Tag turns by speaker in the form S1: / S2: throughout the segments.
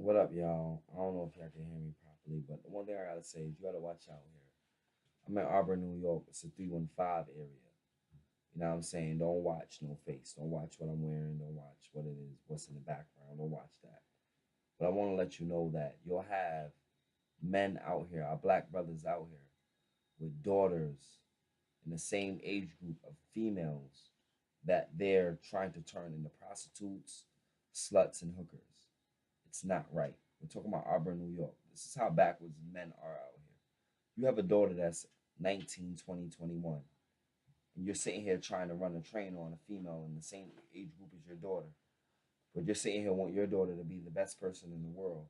S1: What up, y'all? I don't know if y'all can hear me properly, but the one thing I gotta say is you gotta watch out here. I'm in Auburn, New York. It's a 315 area. You know what I'm saying? Don't watch no face. Don't watch what I'm wearing. Don't watch what it is, what's in the background. Don't watch that. But I want to let you know that you'll have men out here, our black brothers out here, with daughters in the same age group of females that they're trying to turn into prostitutes, sluts, and hookers. It's not right. We're talking about Auburn, New York. This is how backwards men are out here. You have a daughter that's 19, 20, 21, and you're sitting here trying to run a train on a female in the same age group as your daughter. But you're sitting here want your daughter to be the best person in the world.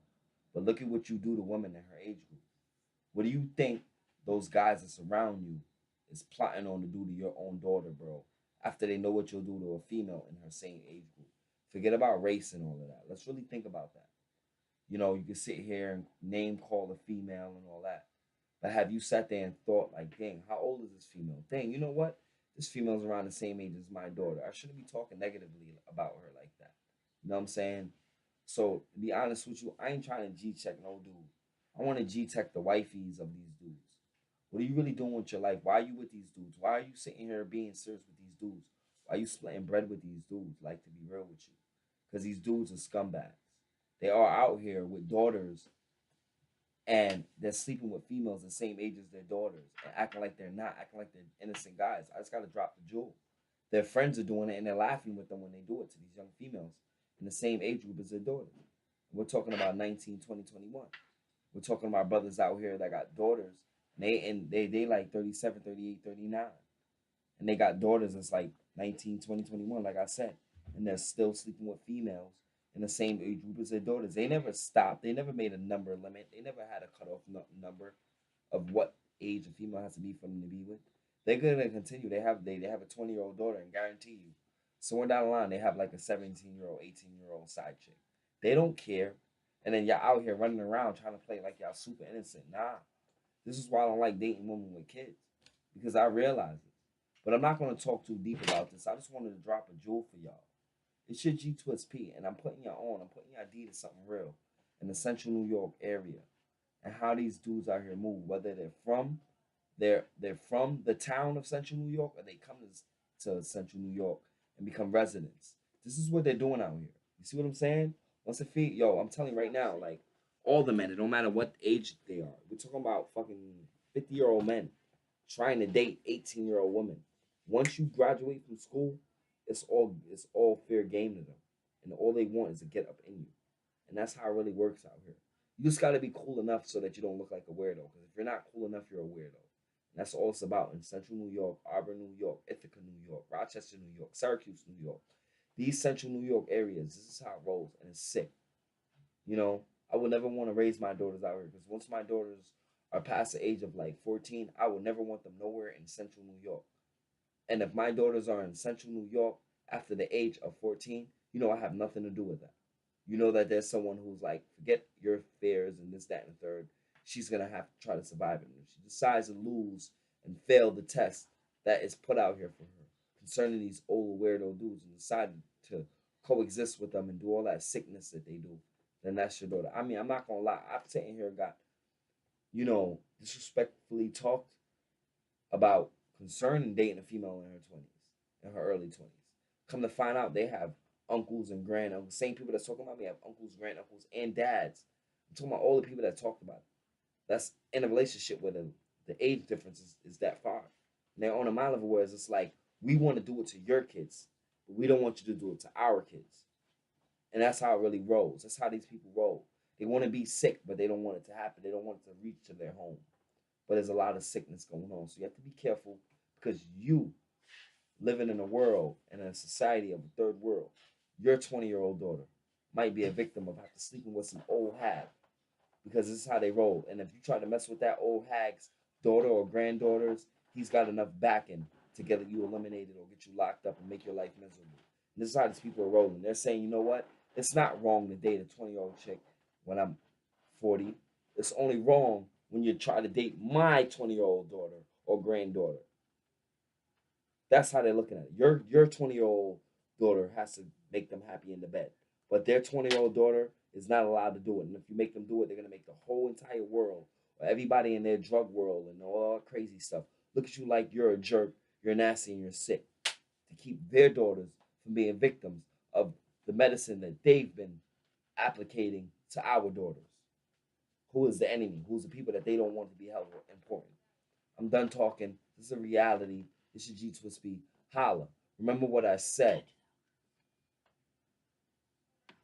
S1: But look at what you do to women in her age group. What do you think those guys that surround you is plotting on to do to your own daughter, bro? After they know what you'll do to a female in her same age group. Forget about race and all of that. Let's really think about that. You can sit here and name call a female and all that. But have you sat there and thought, like, dang, how old is this female? Dang, you know what? This female's around the same age as my daughter. I shouldn't be talking negatively about her like that. You know what I'm saying? So, to be honest with you, I ain't trying to G check no dude. I want to G check the wifeys of these dudes. What are you really doing with your life? Why are you with these dudes? Why are you sitting here being serious with these dudes? Why are you splitting bread with these dudes? Like, to be real with you. Because these dudes are scumbags. They are out here with daughters and they're sleeping with females the same age as their daughters and acting like they're not, acting like they're innocent guys. I just gotta drop the jewel. Their friends are doing it and they're laughing with them when they do it to these young females in the same age group as their daughter. We're talking about 19, 20, 21. We're talking about brothers out here that got daughters and they like 37, 38, 39. And they got daughters that's like 19, 20, 21, like I said. And they're still sleeping with females in the same age group as their daughters. They never stopped. They never made a number limit. They never had a cutoff number of what age a female has to be for them to be with. They're gonna continue. They have a 20-year-old daughter, and guarantee you, somewhere down the line they have like a 17-year-old, 18-year-old side chick. They don't care. And then y'all out here running around trying to play like y'all super innocent. Nah. This is why I don't like dating women with kids. Because I realize it. But I'm not gonna talk too deep about this. I just wanted to drop a jewel for y'all. It's your G Twist P, and I'm putting you on. I'm putting your ID to something real in the Central New York area, and how these dudes out here move. Whether they're from the town of Central New York, or they come to Central New York and become residents. This is what they're doing out here. You see what I'm saying? Once a feet, yo, I'm telling you right now, like all the men, it don't matter what age they are. We're talking about fucking 50-year-old men trying to date 18-year-old women. Once you graduate from school, it's all fair game to them, and all they want is to get up in you, and that's how it really works out here. You just got to be cool enough so that you don't look like a weirdo. Because if you're not cool enough, you're a weirdo. And that's all it's about in Central New York, Auburn, New York, Ithaca, New York, Rochester, New York, Syracuse, New York. These Central New York areas, this is how it rolls, and it's sick. You know, I would never want to raise my daughters out here because once my daughters are past the age of like 14, I would never want them nowhere in Central New York. And if my daughters are in Central New York after the age of 14, I have nothing to do with that. You know that there's someone who's like, forget your fears and this, that, and the third. She's going to have to try to survive it. And if she decides to lose and fail the test that is put out here for her concerning these old weirdo dudes and decide to coexist with them and do all that sickness that they do, then that's your daughter. I mean, I'm not going to lie. I've sitting here and got, disrespectfully talked about concerning dating a female in her 20s, in her early 20s. Come to find out, they have uncles and grand uncles. Same people that's talking about me have uncles, grand uncles, and dads. I'm talking about all the people that talked about it. That's in a relationship with them. The age difference is that far. And they're on a mind level where it's like, we want to do it to your kids, but we don't want you to do it to our kids. And that's how it really rolls. That's how these people roll. They want to be sick, but they don't want it to happen. They don't want it to reach to their home. But there's a lot of sickness going on. So you have to be careful because you living in a world and in a society of a third world, your 20-year-old daughter might be a victim of having to sleeping with some old hag because this is how they roll. And if you try to mess with that old hag's daughter or granddaughters, he's got enough backing to get you eliminated or get you locked up and make your life miserable. And this is how these people are rolling. They're saying, you know what? It's not wrong to date a 20-year-old chick when I'm 40. It's only wrong when you try to date my 20-year-old daughter or granddaughter. That's how they're looking at it. Your 20-year-old daughter has to make them happy in the bed, but their 20-year-old daughter is not allowed to do it. And if you make them do it, they're gonna make the whole entire world or everybody in their drug world and all that crazy stuff look at you like you're a jerk, you're nasty, and you're sick. To keep their daughters from being victims of the medicine that they've been applicating to our daughters. Who is the enemy? Who's the people that they don't want to be held important? I'm done talking. This is a reality. This is G Twist B. Holla. Remember what I said.